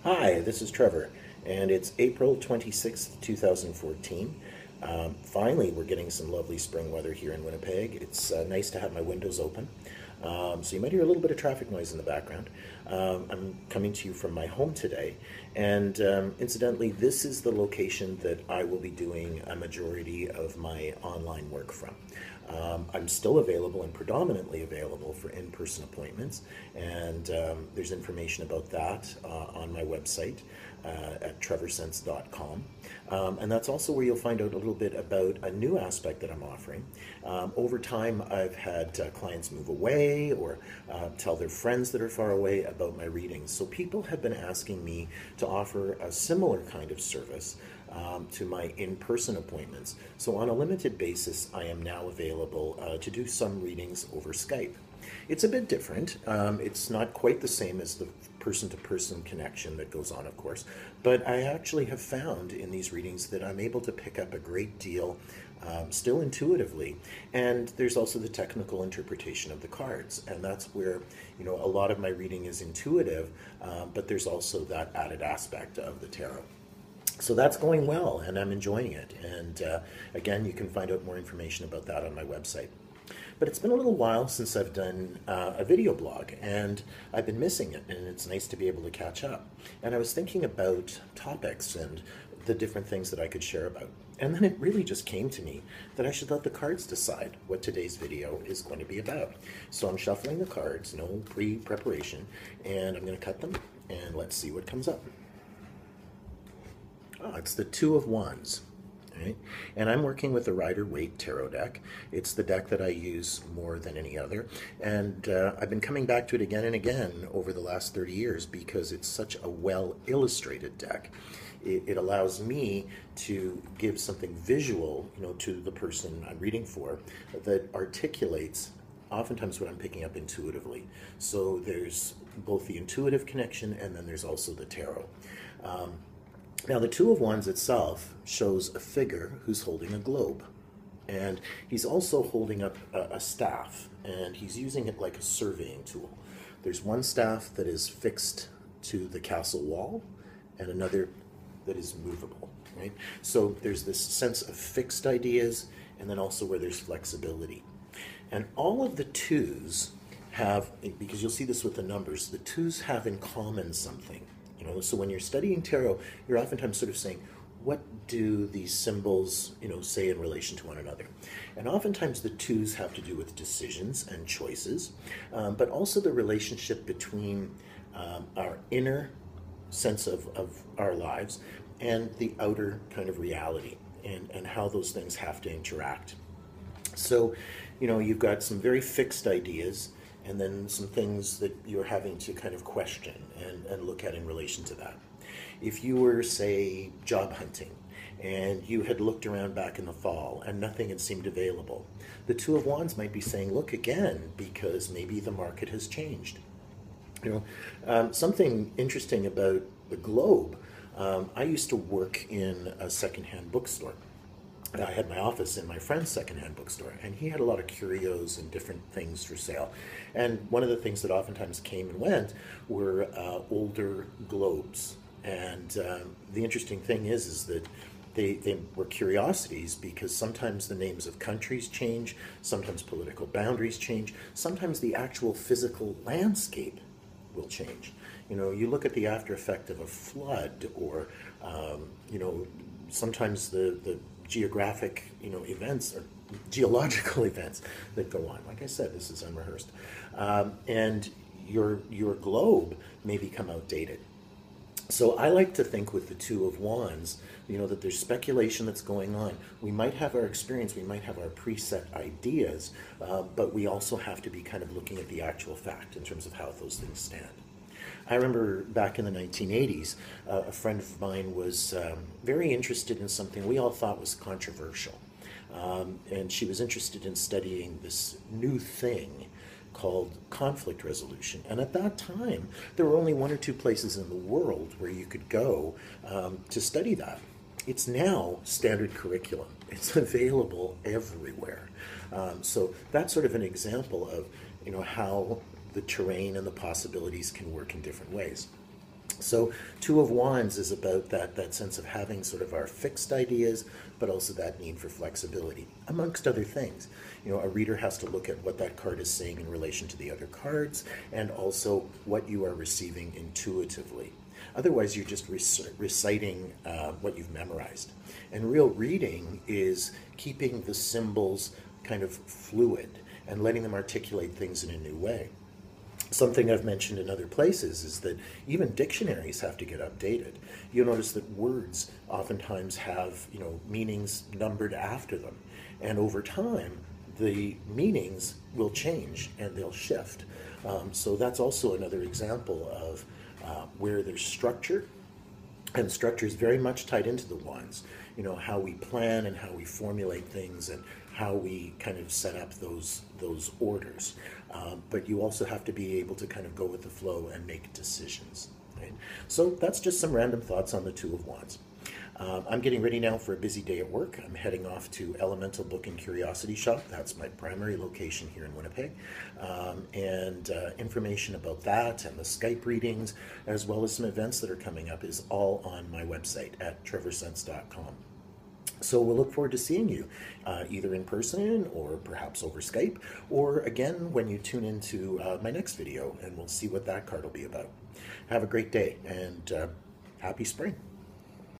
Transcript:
Hi, this is Trevor, and it's April 26th, 2014. Finally, we're getting some lovely spring weather here in Winnipeg. It's nice to have my windows open. So you might hear a little bit of traffic noise in the background. I'm coming to you from my home today, and incidentally, this is the location that I will be doing a majority of my online work from. I'm still available and predominantly available for in-person appointments, and there's information about that on my website at trevorsense.com. And that's also where you'll find out a little bit about a new aspect that I'm offering. Over time, I've had clients move away or tell their friends that are far away about my readings. So people have been asking me to offer a similar kind of service to my in-person appointments. So on a limited basis, I am now available to do some readings over Skype. It's a bit different. It's not quite the same as the person-to-person connection that goes on, of course, but I actually have found in these readings that I'm able to pick up a great deal still intuitively, and there's also the technical interpretation of the cards, and that's where, you know, a lot of my reading is intuitive, but there's also that added aspect of the tarot. So that's going well, and I'm enjoying it. And again, you can find out more information about that on my website. But it's been a little while since I've done a video blog, and I've been missing it, and it's nice to be able to catch up. And I was thinking about topics and the different things that I could share about. And then it really just came to me that I should let the cards decide what today's video is going to be about. So I'm shuffling the cards, no pre-preparation, and I'm going to cut them, and let's see what comes up. Oh, it's the Two of Wands. Right? And I'm working with the Rider-Waite Tarot deck. It's the deck that I use more than any other. And I've been coming back to it again and again over the last 30 years because it's such a well-illustrated deck. It allows me to give something visual, you know, to the person I'm reading for that articulates oftentimes what I'm picking up intuitively. So there's both the intuitive connection and then there's also the tarot. Now, the Two of Wands itself shows a figure who's holding a globe. And he's also holding up a staff, and he's using it like a surveying tool. There's one staff that is fixed to the castle wall, and another that is movable, right? So there's this sense of fixed ideas, and then also where there's flexibility. And all of the twos have, because you'll see this with the numbers, the twos have in common something. You know, so when you're studying tarot, you're oftentimes sort of saying, what do these symbols, you know, say in relation to one another? And oftentimes the twos have to do with decisions and choices, but also the relationship between our inner sense of our lives and the outer kind of reality and how those things have to interact. So, you know, you've got some very fixed ideas and then some things that you're having to kind of question and look at in relation to that. If you were, say, job hunting, and you had looked around back in the fall and nothing had seemed available, the Two of Wands might be saying, look again, because maybe the market has changed. You know, something interesting about the globe, I used to work in a secondhand bookstore. I had my office in my friend's secondhand bookstore, and he had a lot of curios and different things for sale. And one of the things that oftentimes came and went were older globes. And the interesting thing is that they were curiosities because sometimes the names of countries change, sometimes political boundaries change, sometimes the actual physical landscape will change. You know, you look at the after effect of a flood, or you know, sometimes the geographic, you know, events or geological events that go on. Like I said, this is unrehearsed, and your globe may become outdated. So I like to think with the Two of Wands, you know, that there's speculation that's going on. We might have our experience, we might have our preset ideas, but we also have to be kind of looking at the actual fact in terms of how those things stand. I remember back in the 1980s, a friend of mine was very interested in something we all thought was controversial. And she was interested in studying this new thing called conflict resolution. And at that time, there were only one or two places in the world where you could go to study that. It's now standard curriculum. It's available everywhere. So that's sort of an example of, you know, how the terrain and the possibilities can work in different ways. So Two of Wands is about that sense of having sort of our fixed ideas, but also that need for flexibility, amongst other things. You know, a reader has to look at what that card is saying in relation to the other cards, and also what you are receiving intuitively. Otherwise, you're just reciting what you've memorized. And real reading is keeping the symbols kind of fluid and letting them articulate things in a new way. Something I've mentioned in other places is that even dictionaries have to get updated. You'll notice that words oftentimes have, you know, meanings numbered after them. And over time, the meanings will change and they'll shift. So that's also another example of where there's structure, and structure is very much tied into the wands. You know, how we plan and how we formulate things and how we kind of set up those orders. But you also have to be able to kind of go with the flow and make decisions. Right? So that's just some random thoughts on the Two of Wands. I'm getting ready now for a busy day at work. I'm heading off to Elemental Book and Curiosity Shop. That's my primary location here in Winnipeg. And information about that and the Skype readings, as well as some events that are coming up, is all on my website at trevorsense.com. So we'll look forward to seeing you either in person or perhaps over Skype, or again when you tune into my next video, and we'll see what that card will be about. Have a great day, and happy spring.